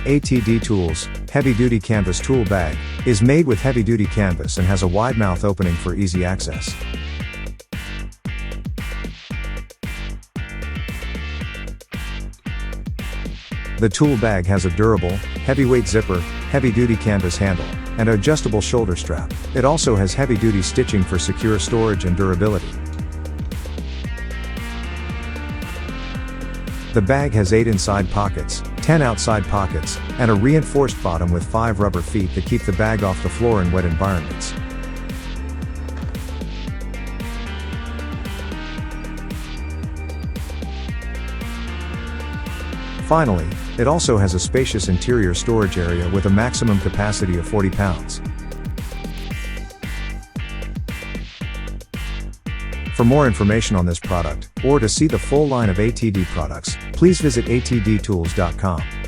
ATD Tools, Heavy-Duty Canvas Tool Bag, is made with heavy-duty canvas and has a wide mouth opening for easy access. The tool bag has a durable, heavyweight zipper, heavy-duty canvas handle, and adjustable shoulder strap. It also has heavy-duty stitching for secure storage and durability. The bag has 8 inside pockets, 10 outside pockets, and a reinforced bottom with 5 rubber feet that keep the bag off the floor in wet environments. Finally, it also has a spacious interior storage area with a maximum capacity of 40 pounds. For more information on this product, or to see the full line of ATD products, please visit atdtools.com.